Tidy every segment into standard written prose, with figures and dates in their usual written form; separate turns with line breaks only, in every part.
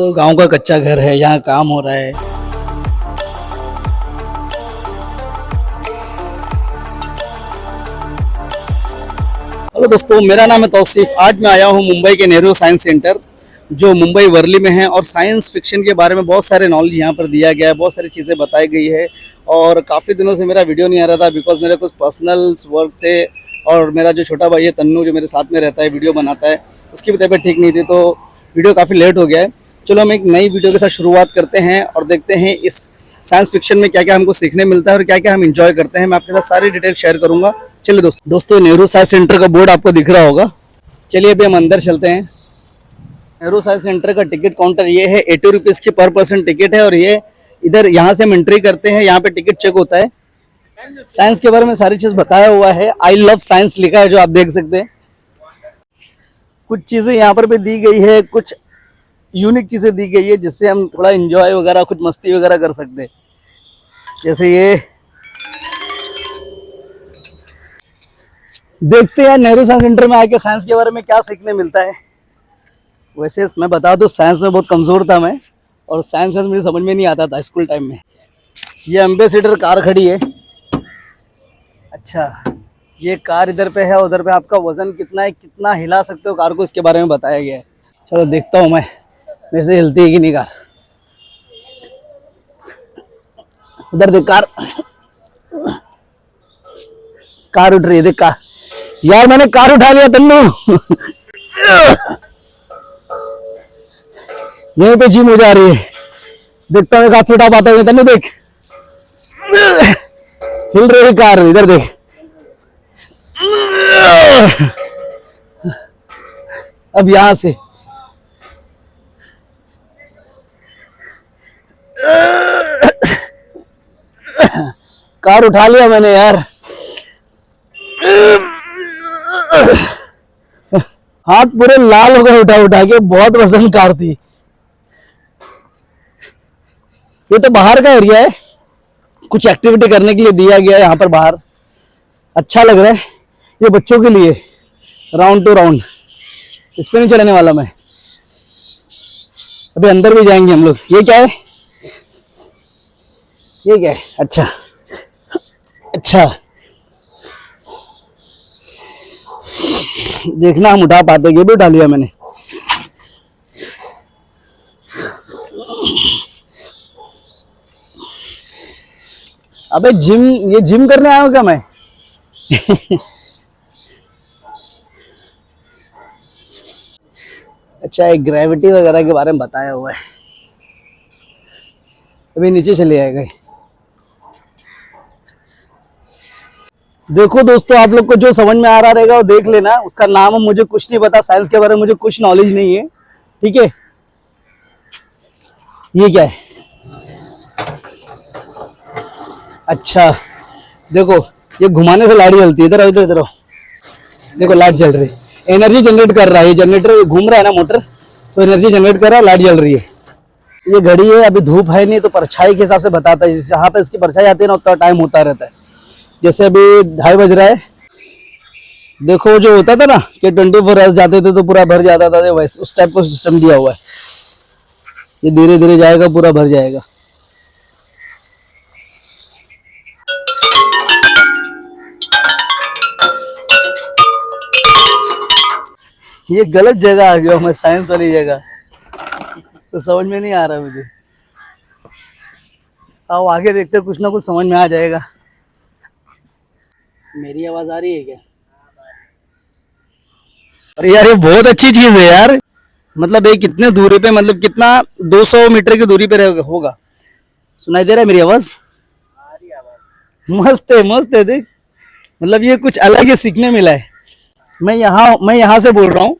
तो गांव का कच्चा घर है, यहाँ काम हो रहा है। हेलो दोस्तों, मेरा नाम है तौसीफ। आज मैं आया हूँ मुंबई के नेहरू साइंस सेंटर, जो मुंबई वर्ली में है। और साइंस फिक्शन के बारे में बहुत सारे नॉलेज यहाँ पर दिया गया है, बहुत सारी चीज़ें बताई गई है। और काफ़ी दिनों से मेरा वीडियो नहीं आ रहा था, बिकॉज मेरे कुछ पर्सनल वर्क थे। और मेरा जो छोटा भाई है तन्नू, जो मेरे साथ में रहता है, वीडियो बनाता है, उसकी भी तबीयत ठीक नहीं थी, तो वीडियो काफ़ी लेट हो गया है। चलो हम एक नई वीडियो के साथ शुरुआत करते हैं और देखते हैं इस साइंस फिक्शन में क्या क्या हमको सीखने मिलता है और क्या क्या हम इंजॉय करते हैं। मैं आपके साथ सारी डिटेल शेयर करूंगा। चलिए दोस्तों, नेहरू साइंस सेंटर का बोर्ड आपको दिख रहा होगा। चलिए अभी हम अंदर चलते हैं। नेहरू साइंस सेंटर का टिकट काउंटर ये है। 80 रुपीज़ की पर पर्सन टिकट है। और ये इधर यहाँ से हम एंट्री करते हैं, यहाँ पे टिकट चेक होता है। साइंस के बारे में सारी चीज़ बताया हुआ है। आई लव साइंस लिखा है, जो आप देख सकते हैं। कुछ चीज़ें यहाँ पर भी दी गई है, कुछ यूनिक चीज़ें दी गई है, जिससे हम थोड़ा एंजॉय वगैरह, कुछ मस्ती वगैरह कर सकते हैं। जैसे ये देखते हैं नेहरू साइंस सेंटर में आके साइंस के बारे में क्या सीखने मिलता है। वैसे मैं बता दूं, साइंस में बहुत कमज़ोर था मैं, और साइंस मुझे समझ में नहीं आता था स्कूल टाइम में। ये एम्बेसडर कार खड़ी है। अच्छा, ये कार इधर पे है, उधर पे आपका वजन कितना है, कितना हिला सकते हो कार को, इसके बारे में बताया गया है। चलो देखता हूँ मैं, मेरे से हिलती है कि नहीं कार। उधर देख, कार उठ रही है, देख कार। यार मैंने कार उठा लिया तन्नू। यहीं पे जिम हो जा रही है। देखता हूँ हाथ से उठा पाता हूँ तन्नू। देख, हिल रही है कार, इधर देख। अब यहां से कार उठा लिया मैंने यार। हाथ पूरे लाल हो गए उठा उठा के, बहुत वजन कार थी। ये तो बाहर का एरिया है, कुछ एक्टिविटी करने के लिए दिया गया है यहाँ पर बाहर। अच्छा लग रहा है। ये बच्चों के लिए राउंड टू राउंड, इस पे नहीं चढ़ने वाला मैं। अभी अंदर भी जाएंगे हम लोग। ये क्या है, ये क्या है? अच्छा अच्छा, देखना हम उठा पाते। ये भी उठा लिया मैंने। अबे जिम, ये जिम करने आया हूँ क्या मैं? अच्छा, एक ग्रेविटी वगैरह के बारे में बताया हुआ है। अभी नीचे चले आएगा। देखो दोस्तों, आप लोग को जो समझ में आ रहा रहेगा वो देख लेना। उसका नाम मुझे कुछ नहीं पता, साइंस के बारे में मुझे कुछ नॉलेज नहीं है, ठीक है। ये क्या है? अच्छा देखो, ये घुमाने से लाइट जलती है। इधर इधर इधर देखो, लाइट जल रही है। एनर्जी जनरेट कर रहा है। ये जनरेटर घूम रहा है ना, मोटर, तो एनर्जी जनरेट कर रहा है, लाइट जल रही है। ये घड़ी है, अभी धूप है नहीं, तो परछाई के हिसाब से बताता है। जहाँ पे इसकी परछाई आती है ना, उतना टाइम होता रहता है। जैसे अभी 2:30 बज रहा है। देखो, जो होता था ना कि 24 आवर्स जाते थे तो पूरा भर जाता था, वैसे उस टाइप का सिस्टम दिया हुआ है। ये धीरे धीरे जाएगा, पूरा भर जाएगा। ये गलत जगह आ गया मैं, साइंस वाली जगह, तो समझ में नहीं आ रहा मुझे। आओ आगे देखते हैं, कुछ ना कुछ समझ में आ जाएगा। मेरी आवाज आ रही है क्या? अरे यार, ये बहुत अच्छी चीज है यार। मतलब ये कितने दूरी पे, मतलब कितना 200 मीटर की दूरी पे होगा। सुनाई दे रहा है मेरी आवाज? मस्त है देख। मतलब ये कुछ अलग ही सीखने मिला है। मैं यहाँ से बोल रहा हूँ,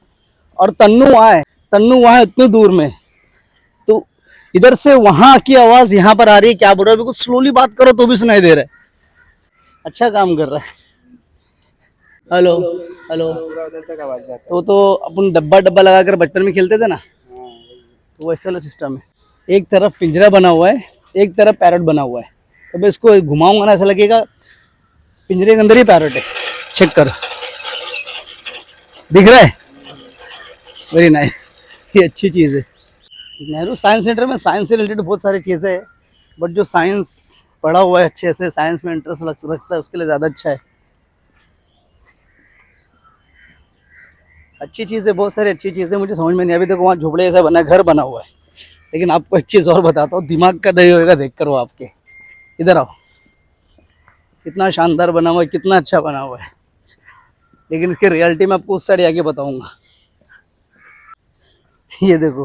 और तन्नू वहाँ है उतनी दूर में। तो इधर से वहां की आवाज यहाँ पर आ रही है। क्या बोल रहा है? बिल्कुल स्लोली बात करो तो भी सुनाई दे रहा है। अच्छा काम कर रहा है। Hello hello. तो अपन डब्बा डब्बा लगा कर बचपन में खेलते थे ना, तो वैसे वाला सिस्टम है। एक तरफ पिंजरा बना हुआ है, एक तरफ पैरट बना हुआ है। तो मैं इसको घुमाऊंगा ना, ऐसा लगेगा पिंजरे के अंदर ही पैरट है। चेक करो, दिख रहा है? Very nice. ये अच्छी चीज़ है। नेहरू साइंस सेंटर में साइंस से रिलेटेड बहुत सारी चीज़ें हैं, बट जो साइंस पढ़ा हुआ है अच्छे से, साइंस में इंटरेस्ट रखता है, उसके लिए ज़्यादा अच्छा है। अच्छी चीज़ें, बहुत सारी अच्छी चीज़ें मुझे समझ में नहीं। अभी देखो वहाँ झोपड़े जैसा बना, घर बना हुआ है। लेकिन आपको एक चीज़ और बताता हूँ, दिमाग का दही होएगा देख कर वो आपके। इधर आओ, कितना शानदार बना हुआ है, कितना अच्छा बना हुआ है। लेकिन इसकी रियलिटी मैं आपको उस साइड आके बताऊंगा। ये देखो,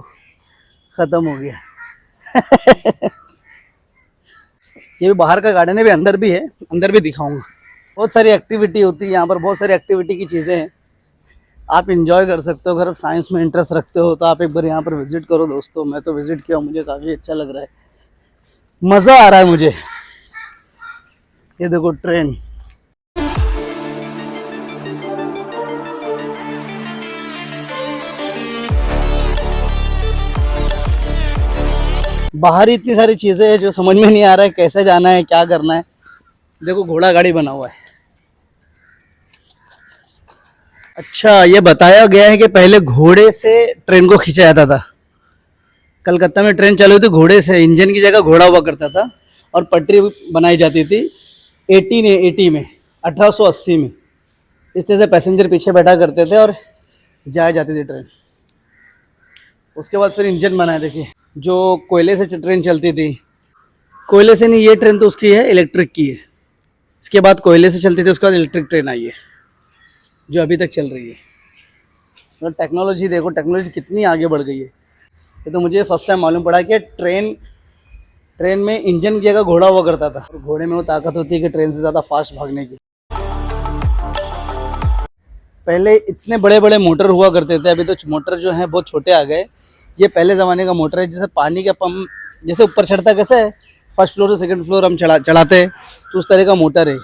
खत्म हो गया। ये भी बाहर का गार्डन है, भी अंदर भी है, अंदर भी दिखाऊंगा। बहुत सारी एक्टिविटी होती है यहाँ पर, बहुत सारी एक्टिविटी की चीज़ें हैं, आप इंजॉय कर सकते हो। अगर आप साइंस में इंटरेस्ट रखते हो तो आप एक बार यहाँ पर विजिट करो दोस्तों। मैं तो विजिट किया, मुझे काफ़ी अच्छा लग रहा है, मज़ा आ रहा है मुझे। ये देखो ट्रेन, बाहर इतनी सारी चीज़ें हैं जो समझ में नहीं आ रहा है कैसे जाना है, क्या करना है। देखो घोड़ा गाड़ी बना हुआ है। अच्छा, ये बताया गया है कि पहले घोड़े से ट्रेन को खींचा जाता था। कलकत्ता में ट्रेन चालू थी घोड़े से, इंजन की जगह घोड़ा हुआ करता था, और पटरी बनाई जाती थी 1880 में, 1880 में। इस तरह से पैसेंजर पीछे बैठा करते थे और जाया जाती थी ट्रेन। उसके बाद फिर इंजन बनाए, देखिए जो कोयले से ट्रेन चलती थी। कोयले से नहीं, ये ट्रेन तो उसकी है, इलेक्ट्रिक की है। इसके बाद कोयले से चलती थी, उसके बाद इलेक्ट्रिक ट्रेन आई है जो अभी तक चल रही है। मतलब टेक्नोलॉजी देखो, टेक्नोलॉजी कितनी आगे बढ़ गई है। ये तो मुझे फर्स्ट टाइम मालूम पड़ा कि ट्रेन में इंजन की जगह घोड़ा हुआ करता था, और घोड़े में वो ताकत होती है कि ट्रेन से ज़्यादा फास्ट भागने की। पहले इतने बड़े बड़े मोटर हुआ करते थे, अभी तो मोटर जो है बहुत छोटे आ गए। ये पहले ज़माने का मोटर है, जैसे पानी का पंप जैसे ऊपर चढ़ता है, कैसे है फर्स्ट फ्लोर से सेकंड फ्लोर हम चढ़ाते हैं, तो उस तरह का मोटर है।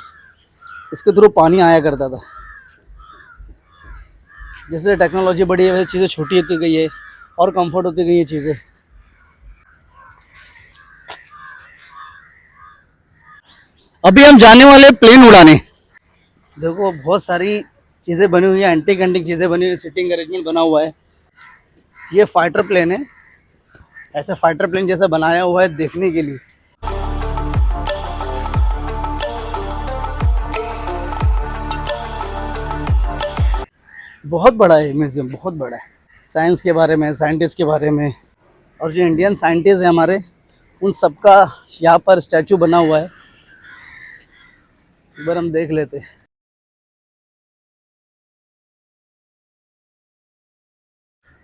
इसके थ्रू पानी आया करता था। जैसे टेक्नोलॉजी बढ़ी है वैसे चीज़ें छोटी होती गई है और कंफर्ट होती गई है चीज़ें। अभी हम जाने वाले प्लेन उड़ाने। देखो बहुत सारी चीज़ें बनी हुई है, एंटीक एंटीक चीज़ें बनी हुई, सिटिंग अरेंजमेंट बना हुआ है। ये फाइटर प्लेन है, ऐसा फाइटर प्लेन जैसा बनाया हुआ है देखने के लिए। बहुत बड़ा है म्यूज़ियम, बहुत बड़ा है। साइंस के बारे में, साइंटिस्ट के बारे में, और जो इंडियन साइंटिस्ट हैं हमारे, उन सबका यहाँ पर स्टैचू बना हुआ है। एक बार हम देख लेते हैं।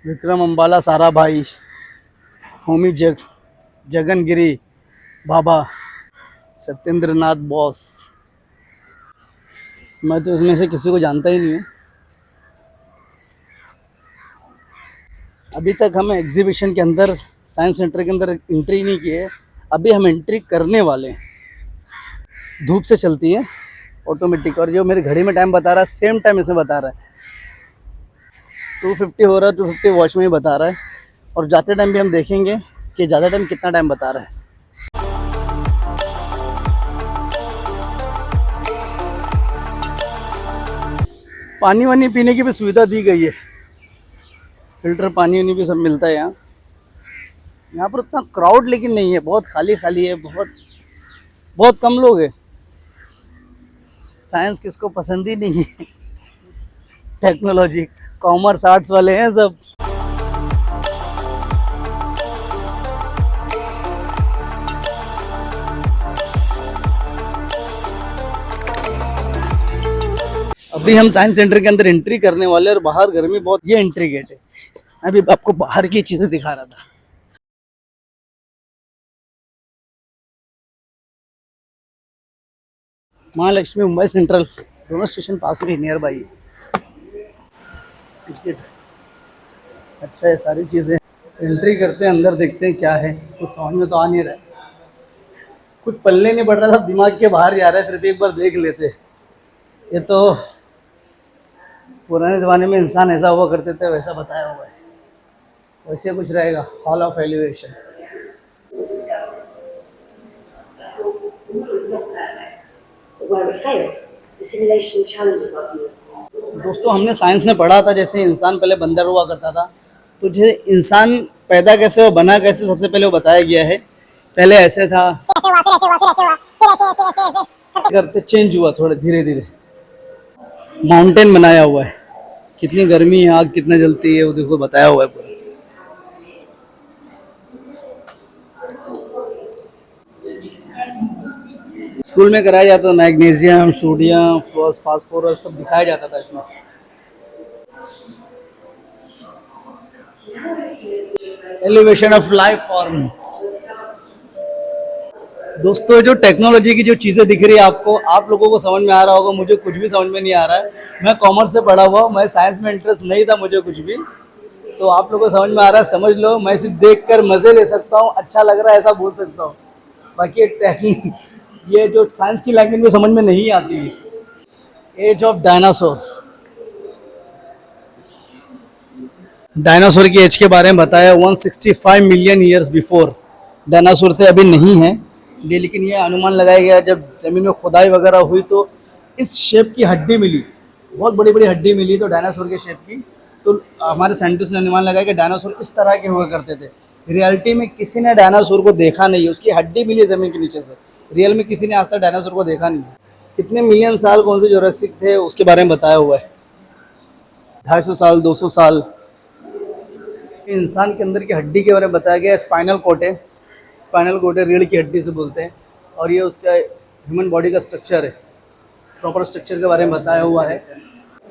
विक्रम अंबाला साराभाई, होमी जगनगिरी बाबा, सत्येंद्र नाथ बोस। मैं तो इसमें से किसी को जानता ही नहीं हूँ। अभी तक हम एग्जीबिशन के अंदर, साइंस सेंटर के अंदर एंट्री नहीं की है। अभी हम एंट्री करने वाले हैं। धूप से चलती है ऑटोमेटिक, और जो मेरी घड़ी में टाइम बता रहा है सेम टाइम इसमें बता रहा है। 250 हो रहा है, 250 वॉच में ही बता रहा है। और जाते टाइम भी हम देखेंगे कि ज़्यादा टाइम कितना टाइम बता रहा है। पानी वानी पीने की भी सुविधा दी गई है, फिल्टर पानी वानी भी सब मिलता है यहाँ। यहाँ पर उतना क्राउड लेकिन नहीं है, बहुत खाली खाली है, बहुत बहुत कम लोग हैं। साइंस किसको पसंद ही नहीं है, टेक्नोलॉजी, कॉमर्स आर्ट्स वाले हैं सब। अभी हम साइंस सेंटर के अंदर एंट्री करने वाले हैं, और बाहर गर्मी बहुत। ये एंट्री गेट है, अभी आपको बाहर की चीजें दिखा रहा था। महालक्ष्मी मुंबई सेंट्रल, दोनों स्टेशन पास में ही, नियर बाई। टिकट अच्छा है, सारी चीज़ें। एंट्री करते हैं, अंदर देखते हैं क्या है। कुछ समझ में तो आ नहीं रहा है, कुछ पल्ले नहीं पड़ रहा था, दिमाग के बाहर जा रहा है, फिर भी एक बार देख लेते। ये तो पुराने ज़माने में इंसान ऐसा हुआ करते थे, वैसा बताया हुआ है, वैसे कुछ रहेगा। Hall of elevation. दोस्तों हमने साइंस में पढ़ा था, जैसे इंसान पहले बंदर हुआ करता था, तुझे इंसान पैदा कैसे हो, बना कैसे, सबसे पहले वो बताया गया है। पहले ऐसे था, करते चेंज हुआ थोड़ा धीरे धीरे। माउंटेन बनाया हुआ है, कितनी गर्मी है, आग कितना जलती है वो देखो बताया हुआ है पूरा। स्कूल में कराया जाता था मैग्नीशियम, सोडियम, फास्फोरस सब दिखाया जाता था इसमें। Elevation of life forms. दोस्तों जो टेक्नोलॉजी की जो चीज़ें दिख रही है आपको, आप लोगों को समझ में आ रहा होगा, मुझे कुछ भी समझ में नहीं आ रहा है। मैं कॉमर्स से पढ़ा हुआ, मैं साइंस में इंटरेस्ट नहीं था मुझे कुछ भी। तो आप लोगों को समझ में आ रहा है, समझ लो। मैं सिर्फ देख कर मज़े ले सकता हूँ, अच्छा लग रहा है ऐसा बोल सकता हूँ। बाकी ये जो साइंस की लैंग्वेज में समझ में नहीं आती है। Age of dinosaur. डायनासोर की एज के बारे में बताया, 165 मिलियन ईयर्स बिफोर डायनासोर थे, अभी नहीं है ये। लेकिन ये अनुमान लगाया गया जब ज़मीन में खुदाई वगैरह हुई तो इस शेप की हड्डी मिली, बहुत बड़ी बड़ी हड्डी मिली तो डायनासोर के शेप की। तो हमारे साइंटिस्ट ने अनुमान लगाया कि डायनासोर इस तरह के हुआ करते थे। रियलिटी में किसी ने डायनासोर को देखा नहीं है, उसकी हड्डी मिली ज़मीन के नीचे से। रियल में किसी ने आज तक डायनासोर को देखा नहीं है। कितने मिलियन साल कौन से जोरासिक थे उसके बारे में बताया हुआ है, 250 साल, 200 साल। इंसान के अंदर की हड्डी के बारे में बताया गया है, स्पाइनल कोड है। स्पाइनल कोड है, रीढ़ की हड्डी से बोलते हैं। और ये उसका ह्यूमन बॉडी का स्ट्रक्चर है, प्रॉपर स्ट्रक्चर के बारे में बताया हुआ है।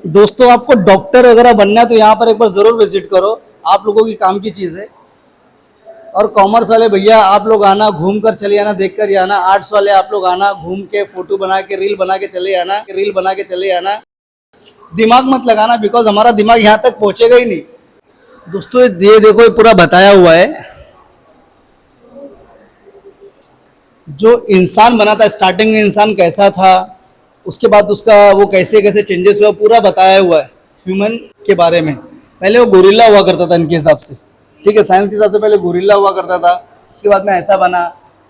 दोस्तों आपको डॉक्टर वगैरह बनना है तो यहाँ पर एक बार ज़रूर विजिट करो, आप लोगों की काम की चीज़ है। और कॉमर्स वाले भैया आप लोग आना, घूम कर चले आना, देख कर जाना। आर्ट्स वाले आप लोग आना, घूम के फोटो बना के रील बना के चले आना, रील बना के चले आना। दिमाग मत लगाना, बिकॉज हमारा दिमाग यहाँ तक पहुँचेगा ही नहीं। दोस्तों ये देखो, ये पूरा बताया हुआ है जो इंसान बना था। स्टार्टिंग में इंसान कैसा था, उसके बाद उसका वो कैसे कैसे चेंजेस हुआ, पूरा बताया हुआ है ह्यूमन के बारे में। पहले वो गोरिल्ला हुआ करता था इनके हिसाब से, ठीक है, साइंस के हिसाब से पहले गोरिल्ला हुआ करता था। उसके बाद में ऐसा बना,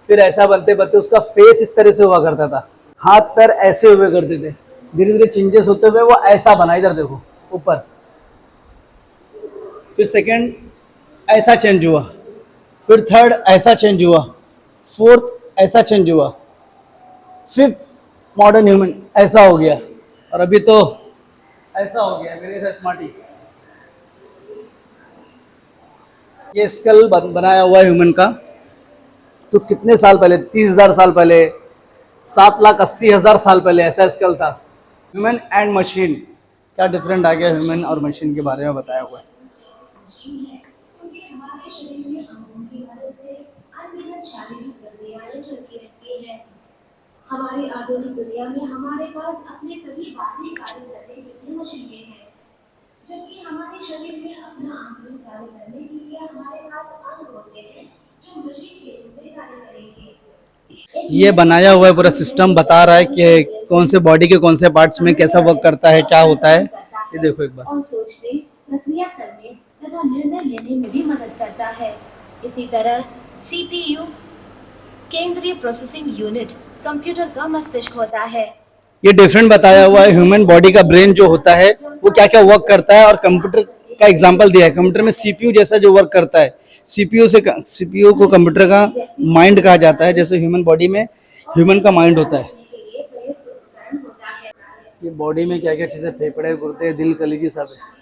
फिर ऐसा बनते बनते उसका फेस इस तरह से हुआ करता था, हाथ पैर ऐसे हुए करते थे। धीरे धीरे चेंजेस होते हुए वो ऐसा बना, इधर देखो ऊपर। फिर सेकंड ऐसा चेंज हुआ, फिर थर्ड ऐसा चेंज हुआ, फोर्थ ऐसा चेंज हुआ, फिफ्थ मॉडर्न ह्यूमन ऐसा हो गया, और अभी तो ऐसा हो गया मेरे स्मार्टी। ये स्कल बनाया हुआ है ह्यूमन का, तो कितने साल पहले, 30,000 साल पहले, 7,80,000 साल पहले ऐसा स्कल था। ह्यूमन एंड मशीन, क्या डिफरेंट आ गया ह्यूमन और मशीन के बारे में बताया हुआ है।
क्योंकि हमारे शरीर में अंगों की मदद से अनगिनत शारीरिक प्रक्रियाएं चलती रहती हैं। हमारी आधुनिक दुनिया में हमारे पास अपने सभी बाहरी कार्य करने के लिए मशीनें हैं, जबकि हमारे शरीर में अपना आंतरिक कार्य करने के लिए हमारे पास अंग होते हैं जो मशीन के रूप में कार्य करेंगे।
ये बनाया हुआ है पूरा सिस्टम, बता रहा है कि कौन से बॉडी के कौन से पार्ट्स में कैसा वर्क करता है, क्या होता है। ये देखो एक बार।
और सोचने, प्रक्रिया करने तथा निर्णय लेने में भी मदद करता है। इसी तरह सीपीयू, केंद्रीय प्रोसेसिंग यूनिट, कंप्यूटर का मस्तिष्क होता है।
ये डिफरेंट बताया हुआ है। ह्यूमन बॉडी का ब्रेन जो होता है वो क्या क्या वर्क करता है, और कंप्यूटर का एग्जांपल दिया है। कंप्यूटर में सीपीयू जैसा जो वर्क करता है, सीपीयू को कंप्यूटर का माइंड कहा जाता है, जैसे ह्यूमन बॉडी में ह्यूमन का माइंड होता है। ये बॉडी में क्या क्या चीजें, फेफड़े, गुर्दे, दिल, कलीजी सब है।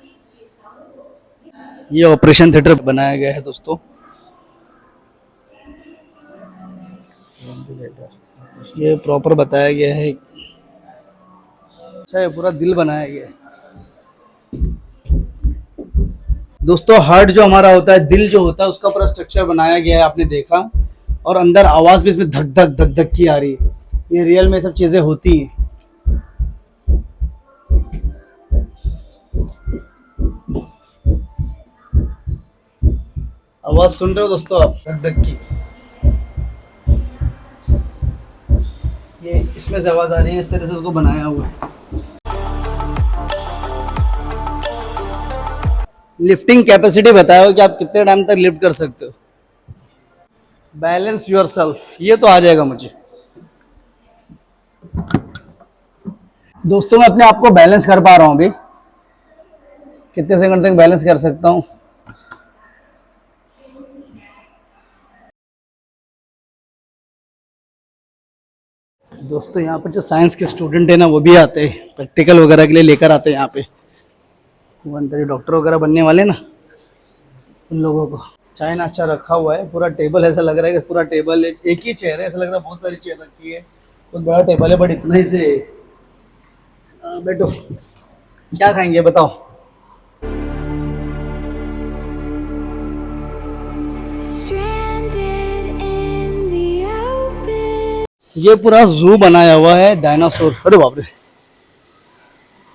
ये ऑपरेशन थिएटर बनाया गया है दोस्तों। ये प्रॉपर बताया गया है। अच्छा, ये पूरा दिल बनाया गया है दोस्तों। हार्ट जो हमारा होता है, दिल जो होता है, उसका पूरा स्ट्रक्चर बनाया गया है, आपने देखा। और अंदर आवाज भी इसमें धक धक धक धक की आ रही है। ये रियल में सब चीजें होती हैं। आवाज सुन रहे हो दोस्तों आप, धक धक की। ये इसमें से आवाज आ रही है, इस तरह से उसको बनाया हुआ है। लिफ्टिंग कैपेसिटी बताया हो कि आप कितने टाइम तक लिफ्ट कर सकते हो। बैलेंस योरसेल्फ, ये तो आ जाएगा मुझे। दोस्तों मैं अपने आप को बैलेंस कर पा रहा हूँ अभी, कितने सेकंड तक बैलेंस कर सकता हूँ। दोस्तों यहाँ पर जो साइंस के स्टूडेंट है ना वो भी आते हैं प्रैक्टिकल वगैरह के लिए, लेकर आते हैं यहाँ पे। वो अंदर डॉक्टर वगैरह बनने वाले ना, उन लोगों को चाय नाश्ता रखा हुआ है। पूरा टेबल ऐसा लग रहा है कि पूरा टेबल एक ही चेयर है, ऐसा लग रहा है बहुत सारी चेयर रखी है। बहुत बड़ा टेबल है, बट इतना ही से बैठो। क्या खाएंगे बताओ? ये पूरा जू बनाया हुआ है डायनासोर। अरे बाप रे,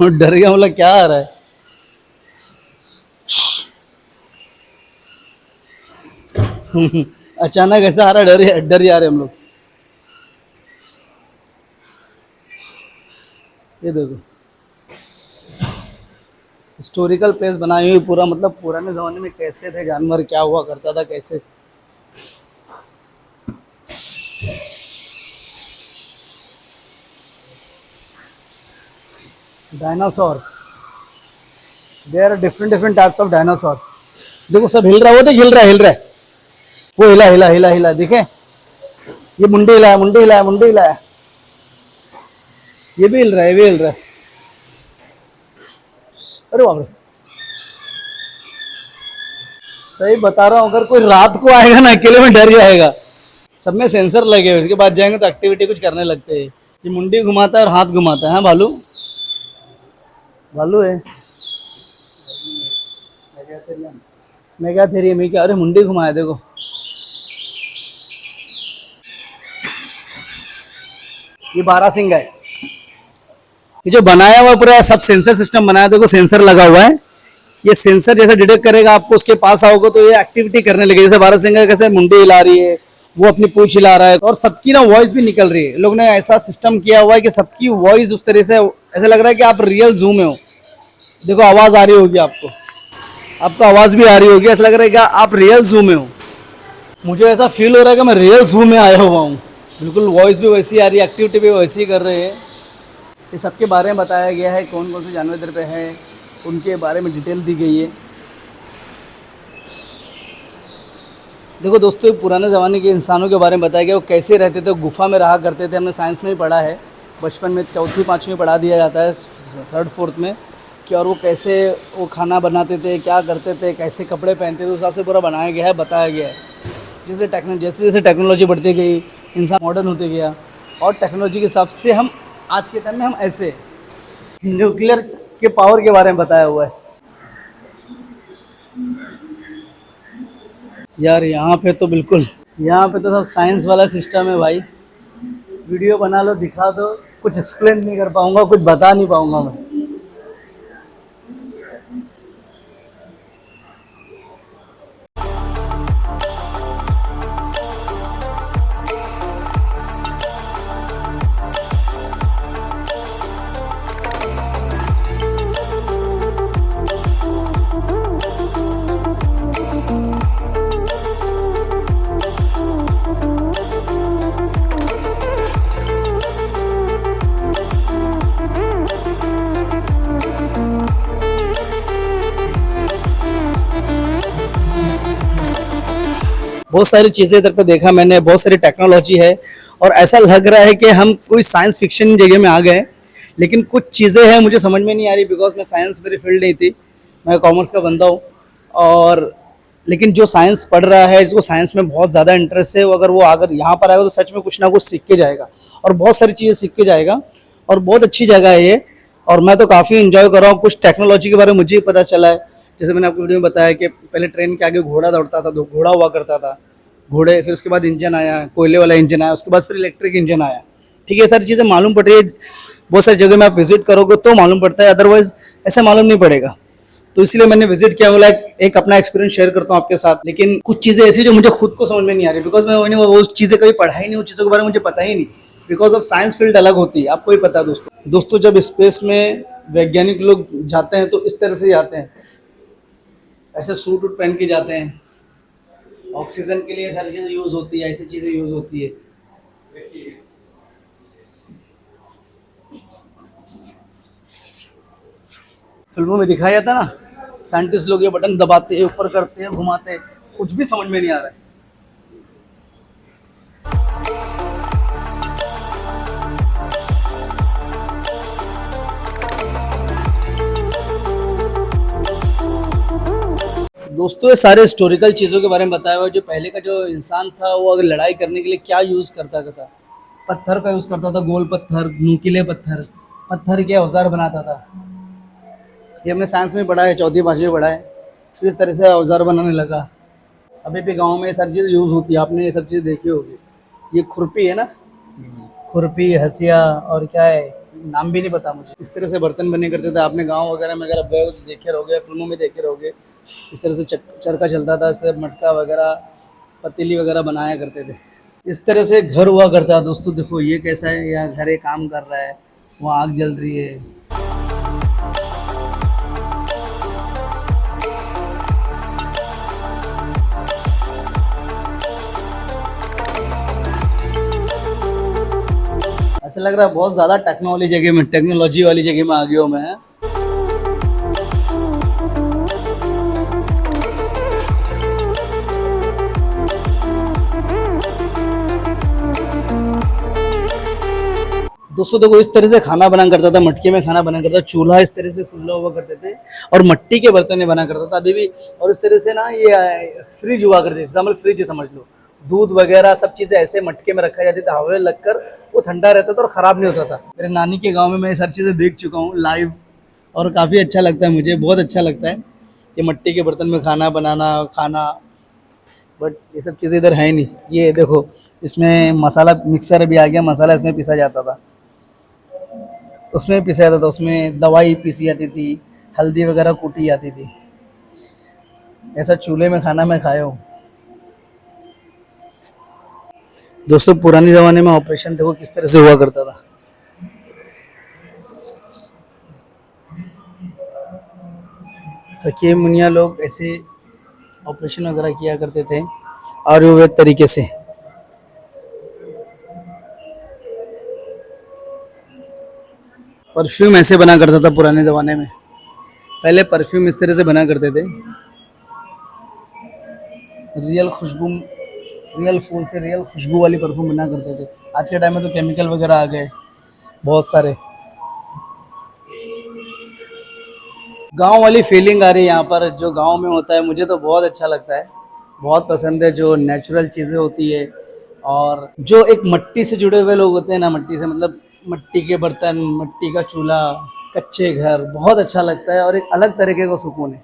डर गया, मतलब क्या आ रहा है? अचानक ऐसा आ रहा है, डर जा रहे हम लोग। ये देखो हिस्टोरिकल प्लेस बनाई हुई पूरा, मतलब पुराने जमाने में कैसे थे जानवर, क्या हुआ करता था, कैसे। Dinosaur, there are different different types of dinosaur. देखो सब हिल रहा है, वो देख हिल रहा है, हिल रहा है, वो हिला हिला हिला हिला, देखे ये मुंडी हिला है, मुंडी हिला है, मुंडी हिला है, ये भी हिल रहा है, ये भी हिल रहा है। अरे बाप रे, सही बता रहा हूँ, अगर कोई रात को आएगा ना अकेले में डर जाएगा। सब में सेंसर लगे हुए, उसके बाद जाएंगे तो एक्टिविटी कुछ करने लगते हैं। ये मुंडी घुमाता है और हाथ घुमाता है। हाँ भालू, भालू है। मैं क्या थेरी, मैं क्या, अरे मुंडी घुमाया देखो। ये बारहसिंगा है। ये जो बनाया हुआ पूरा सब सेंसर सिस्टम बनाया, देखो सेंसर लगा हुआ है। ये सेंसर जैसे डिटेक्ट करेगा आपको, उसके पास आओगे तो ये एक्टिविटी करने लगेगी। जैसे बारहसिंगा कैसे मुंडी हिला रही है, वो अपनी पूंछ हिला रहा है, और सबकी ना वॉइस भी निकल रही है। लोग ने ऐसा सिस्टम किया हुआ है कि सबकी वॉइस उस तरह से, ऐसा लग रहा है कि आप रियल जू में हो। देखो आवाज आ रही होगी आपको, आपको आवाज भी आ रही होगी, ऐसा लग रहा है कि आप रियल जू में हो। मुझे ऐसा फील हो रहा है कि मैं रियल जू में आया हुआ हूँ। बिल्कुल वॉइस भी वैसी आ रही है, एक्टिविटी भी वैसी कर रहे हैं। ये सबके बारे में बताया गया है, कौन कौन से जानवर इधर पे हैं, उनके बारे में डिटेल दी गई है। देखो दोस्तों, पुराने ज़माने के इंसानों के बारे में बताया गया, वो कैसे रहते थे, गुफा में रहा करते थे। हमने साइंस में ही पढ़ा है, बचपन में चौथी पाँचवीं पढ़ा दिया जाता है, थर्ड फोर्थ में, कि और वो कैसे वो खाना बनाते थे, क्या करते थे, कैसे कपड़े पहनते थे, उस हिसाब से पूरा बनाया गया है, बताया गया है। जैसे जैसे टेक्नोलॉजी बढ़ती गई, इंसान मॉडर्न होते गया, और टेक्नोलॉजी के हिसाब से हम आज के टाइम में हम ऐसे न्यूक्लियर के पावर के बारे में बताया हुआ है। यार यहाँ पे तो बिल्कुल, यहाँ पे तो सब साइंस वाला सिस्टम है भाई। वीडियो बना लो, दिखा दो, कुछ एक्सप्लेन नहीं कर पाऊंगा, कुछ बता नहीं पाऊंगा मैं। बहुत सारी चीज़ें इधर पे देखा मैंने, बहुत सारी टेक्नोलॉजी है, और ऐसा लग रहा है कि हम कोई साइंस फिक्शन जगह में आ गए। लेकिन कुछ चीज़ें हैं मुझे समझ में नहीं आ रही, बिकॉज मैं साइंस, मेरी फील्ड नहीं थी, मैं कॉमर्स का बंदा हूँ। और लेकिन जो साइंस पढ़ रहा है, जिसको साइंस में बहुत ज़्यादा इंटरेस्ट है, वो अगर यहाँ पर आएगा तो सच में कुछ ना कुछ सीख के जाएगा, और बहुत सारी चीज़ें सीख के जाएगा। और बहुत अच्छी जगह है ये, और मैं तो काफ़ी इन्जॉय कर रहा हूँ। कुछ टेक्नोलॉजी के बारे में मुझे ही पता चला है। जैसे मैंने आपको वीडियो में बताया कि पहले ट्रेन के आगे घोड़ा दौड़ता था, तो घोड़ा हुआ करता था, घोड़े, फिर उसके बाद इंजन आया, कोयले वाला इंजन आया, उसके बाद फिर इलेक्ट्रिक इंजन आया। ठीक है, सारी चीज़ें मालूम पड़ रही है। बहुत सारी जगह में आप विजिट करोगे तो मालूम पड़ता है, अदरवाइज ऐसे मालूम नहीं पड़ेगा। तो इसलिए मैंने विजिट किया, बोला एक अपना एक्सपीरियंस शेयर करता हूँ आपके साथ। लेकिन कुछ चीज़ें ऐसी जो मुझे खुद को समझ में नहीं आ रही, बिकॉज मैं वो चीज़ें कभी पढ़ा ही नहीं, उन चीज़ों के बारे में मुझे पता ही नहीं, बिकॉज ऑफ साइंस फील्ड अलग होती है, आपको ही पता है दोस्तों। जब स्पेस में वैज्ञानिक लोग जाते हैं तो इस तरह से जाते हैं, ऐसे सूट वूट पहन के जाते हैं, ऑक्सीजन के लिए सारी चीज़ें यूज़ होती है, ऐसी चीज़ें यूज़ होती है। फिल्मों में दिखाया जाता है ना, साइंटिस्ट लोग ये बटन दबाते हैं, ऊपर करते हैं, घुमाते हैं, कुछ भी समझ में नहीं आ रहा है। दोस्तों ये सारे हिस्टोरिकल चीज़ों के बारे में बताया हुआ है। जो पहले का जो इंसान था वो अगर लड़ाई करने के लिए क्या यूज़ करता था, पत्थर का यूज़ करता था, गोल पत्थर, नुकीले पत्थर, पत्थर के औजार बनाता था। ये हमने साइंस में पढ़ा है, चौथी पाँचवीं में पढ़ा है। फिर इस तरह से औजार बनाने लगा। अभी भी गांव में ये सारी चीज़ यूज़ होती है, आपने ये सब चीज़ देखी होगी। ये खुरपी है ना, खुरपी, हसिया और क्या है, नाम भी नहीं पता मुझे। इस तरह से बर्तन बने करते थे। आपने गांव वगैरह में अगर गए हो तो देखे रहोगे, फिल्मों में देखे रहोगे। इस तरह से चरखा चलता था, इससे मटका वगैरह, पतीली वगैरह बनाया करते थे। इस तरह से घर हुआ करता है। दोस्तों देखो ये कैसा है, यहाँ घर एक काम कर रहा है, वहाँ आग जल रही है। ऐसा लग रहा है बहुत ज़्यादा टेक्नोलॉजी वाली जगह में आ गया हूँ मैं। दोस्तों देखो इस तरह से खाना बना करता था, मटके में खाना बना करता था, चूल्हा इस तरह से खुला हुआ करते थे और मिट्टी के बर्तन में बना करता था अभी भी। और इस तरह से ना ये फ्रिज हुआ करते थे, एग्जाम्पल फ्रिज समझ लो, दूध वगैरह सब चीज़ें ऐसे मटके में रखा जाती थी, हवा लगकर वो ठंडा रहता था और ख़राब नहीं होता था। मेरे नानी के गाँव में मैं ये सारी चीज़ें देख चुका हूँ लाइव, और काफ़ी अच्छा लगता है मुझे, बहुत अच्छा लगता है ये मट्टी के बर्तन में खाना बनाना, खाना। बट ये सब चीज़ें इधर है नहीं। ये देखो इसमें मसाला मिक्सर भी आ गया, मसाला इसमें पीसा जाता था, उसमें पिसा जाता था, उसमें दवाई पीसी जाती थी, हल्दी वगैरह कूटी जाती थी। ऐसा चूल्हे में खाना मैं खाया हूँ। दोस्तों पुराने ज़माने में ऑपरेशन देखो किस तरह से हुआ करता था। हकीम मुनिया लोग ऐसे ऑपरेशन वगैरह किया करते थे आयुर्वेद तरीके से। परफ्यूम ऐसे बना करता था पुराने ज़माने में, पहले परफ्यूम इस तरह से बना करते थे, रियल खुशबू, रियल फूल से रियल खुशबू वाली परफ्यूम बना करते थे। आज के टाइम में तो केमिकल वगैरह आ गए बहुत सारे। गांव वाली फीलिंग आ रही है यहाँ पर, जो गांव में होता है मुझे तो बहुत अच्छा लगता है, बहुत पसंद है। जो नेचुरल चीज़ें होती है और जो एक मिट्टी से जुड़े हुए लोग होते हैं ना, मिट्टी से मतलब मिट्टी के बर्तन, मिट्टी का चूल्हा, कच्चे घर, बहुत अच्छा लगता है और एक अलग तरीके का सुकून है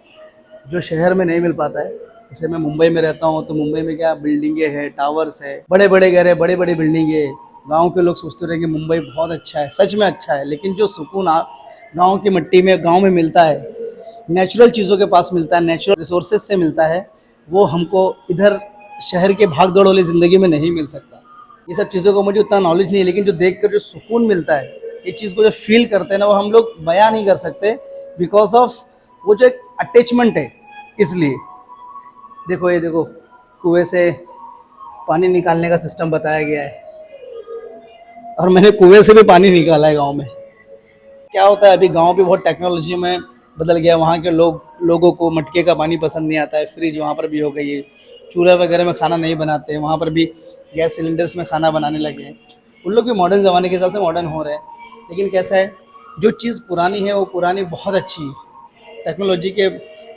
जो शहर में नहीं मिल पाता है। जैसे मैं मुंबई में रहता हूँ तो मुंबई में क्या बिल्डिंगें हैं, टावर्स है, बड़े बड़े घर है, बड़ी बड़ी बिल्डिंगें। गांव के लोग सोचते रहे कि मुंबई बहुत अच्छा है, सच में अच्छा है, लेकिन जो सुकून आप गांव की मिट्टी में, गांव में मिलता है, नेचुरल चीज़ों के पास मिलता है, नेचुरल रिसोर्सेज से मिलता है, वो हमको इधर शहर के भाग दौड़ वाली ज़िंदगी में नहीं मिल सकता। ये सब चीज़ों का मुझे उतना नॉलेज नहीं है, लेकिन जो देख कर जो सुकून मिलता है, ये चीज़ को जो फील करते हैं ना, वो हम लोग बयां नहीं कर सकते, बिकॉज ऑफ वो जो एक अटैचमेंट है। इसलिए देखो ये देखो कुएं से पानी निकालने का सिस्टम बताया गया है और मैंने कुएं से भी पानी निकाला है गांव में। क्या होता है अभी गांव भी बहुत टेक्नोलॉजी में बदल गया, वहाँ के लोगों को मटके का पानी पसंद नहीं आता है, फ्रिज वहाँ पर भी हो गई है, चूल्हा वगैरह में खाना नहीं बनाते हैं, वहाँ पर भी गैस सिलेंडर्स में खाना बनाने लगे हैं। उन लोग भी मॉडर्न ज़माने के हिसाब से मॉडर्न हो रहे हैं, लेकिन कैसा है जो चीज़ पुरानी है वो पुरानी बहुत अच्छी है। टेक्नोलॉजी के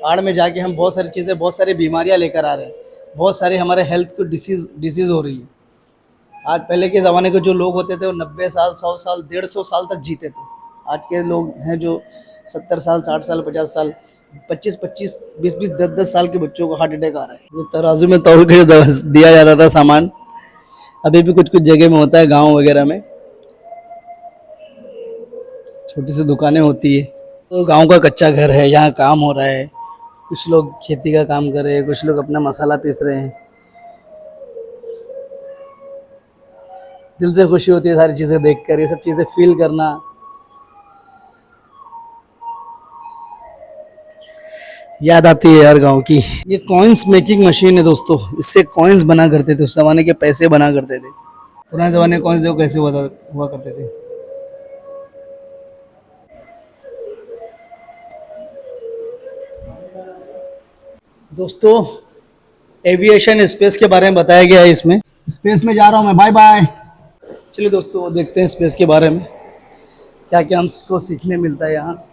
आड़ में जाके हम बहुत सारी चीज़ें, बहुत सारी बीमारियाँ लेकर आ रहे हैं, बहुत सारे हमारे हेल्थ को डिसीज़ हो रही है। आज पहले के ज़माने के जो लोग होते थे वो 90 साल, 100 साल, 150 साल तक जीते थे। आज के लोग हैं जो 70 साल, 60 साल, 50 साल, 25-25, 20-20, 10-10 साल के बच्चों को हार्ट अटैक आ रहा है। जो तराजू में तौल के दिया जाता था सामान, अभी भी कुछ कुछ जगह में होता है, गांव वगैरह में छोटी सी दुकानें होती है। तो गांव का कच्चा घर है, यहाँ काम हो रहा है, कुछ लोग खेती का काम कर रहे हैं, कुछ लोग अपना मसाला पीस रहे हैं। दिल से खुशी होती है सारी चीज़ें देखकर, ये सब चीज़ें फील करना। याद आती है यार गांव की। ये कॉइन्स मेकिंग मशीन है दोस्तों, इससे कॉइन्स बना करते थे, उस जमाने के पैसे बना करते थे। पुराने जमाने के कॉइन्स देखो कैसे हुआ करते थे। दोस्तों एविएशन स्पेस के बारे में बताया गया है इसमें। स्पेस में जा रहा हूँ मैं, बाय बाय। चलिए दोस्तों देखते हैं स्पेस के बारे में क्या क्या हमको सीखने मिलता है यहाँ।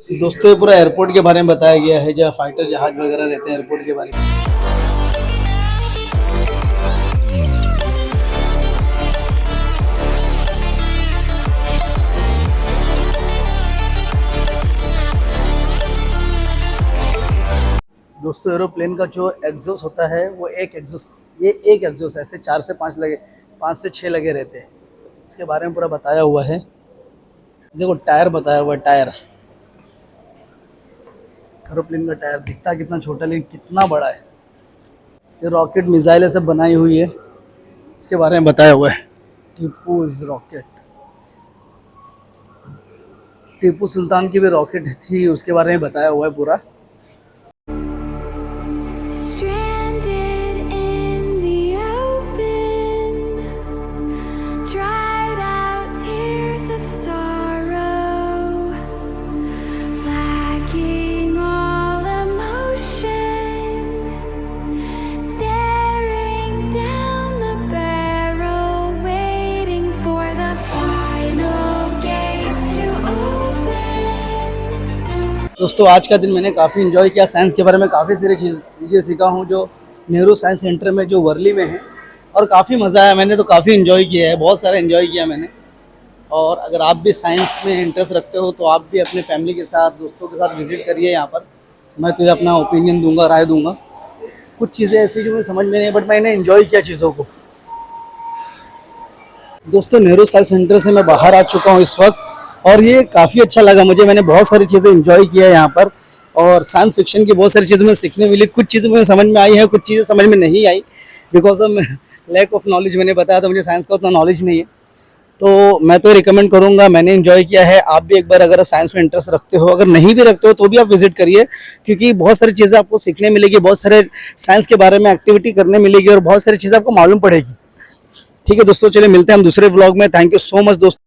दोस्तों ये पूरा एयरपोर्ट के बारे में बताया गया है, जहाँ फाइटर जहाज वगैरह रहते हैं एयरपोर्ट के बारे में। दोस्तों एरोप्लेन का जो एग्जॉस्ट होता है वो एक एग्जॉस्ट ऐसे 5 से 6 लगे रहते हैं। इसके बारे में पूरा बताया हुआ है। देखो टायर बताया हुआ है, टायर एरोप्लेन का टायर दिखता है कितना छोटा लेकिन कितना बड़ा है। ये रॉकेट मिसाइल से बनाई हुई है, इसके बारे में बताया हुआ है। टीपूज रॉकेट, टीपू सुल्तान की भी रॉकेट थी, उसके बारे में बताया हुआ है पूरा।
Stranded in the open, dried out tears of sorrow, lacking all emotion, staring down the barrel, waiting for the final gates to open.
दोस्तों आज का दिन मैंने काफ़ी इन्जॉय किया, साइंस के बारे में काफ़ी सारी चीज़ें सीखा हूँ जो नेहरू साइंस सेंटर में जो वर्ली में है, और काफ़ी मज़ा आया। मैंने तो काफ़ी इन्जॉय किया है, बहुत सारा इन्जॉय किया मैंने। और अगर आप भी साइंस में इंटरेस्ट रखते हो तो आप भी अपने फैमिली के साथ, दोस्तों के साथ विज़िट करिए यहाँ पर। मैं तुझे अपना ओपिनियन दूंगा, राय दूंगा। कुछ चीज़ें ऐसी जो मुझे समझ में नहीं, बट मैंने इन्जॉय किया चीज़ों को। दोस्तों नेहरू साइंस सेंटर से मैं बाहर आ चुका हूँ इस वक्त, और ये काफ़ी अच्छा लगा मुझे। मैंने बहुत सारी चीज़ें एंजॉय किया है यहाँ पर, और साइंस फिक्शन की बहुत सारी चीज़ें मुझे सीखने मिली। कुछ चीज़ें मुझे समझ में आई है, कुछ चीज़ें समझ में नहीं आई, because of lack of knowledge. मैंने बताया था मुझे साइंस का उतना नॉलेज नहीं है, तो मैं तो रिकमेंड करूँगा। मैंने एंजॉय किया है, आप भी एक बार अगर साइंस में इंटरेस्ट रखते हो, अगर नहीं भी रखते हो तो भी आप विजिट करिए, क्योंकि बहुत सारी चीज़ें आपको सीखने मिलेगी, बहुत सारे साइंस के बारे में एक्टिविटी करने मिलेगी, और बहुत सारी चीज़ें आपको मालूम पड़ेगी। ठीक है दोस्तों, चलिए मिलते हैं हम दूसरे व्लॉग में। थैंक यू सो मच दोस्तों।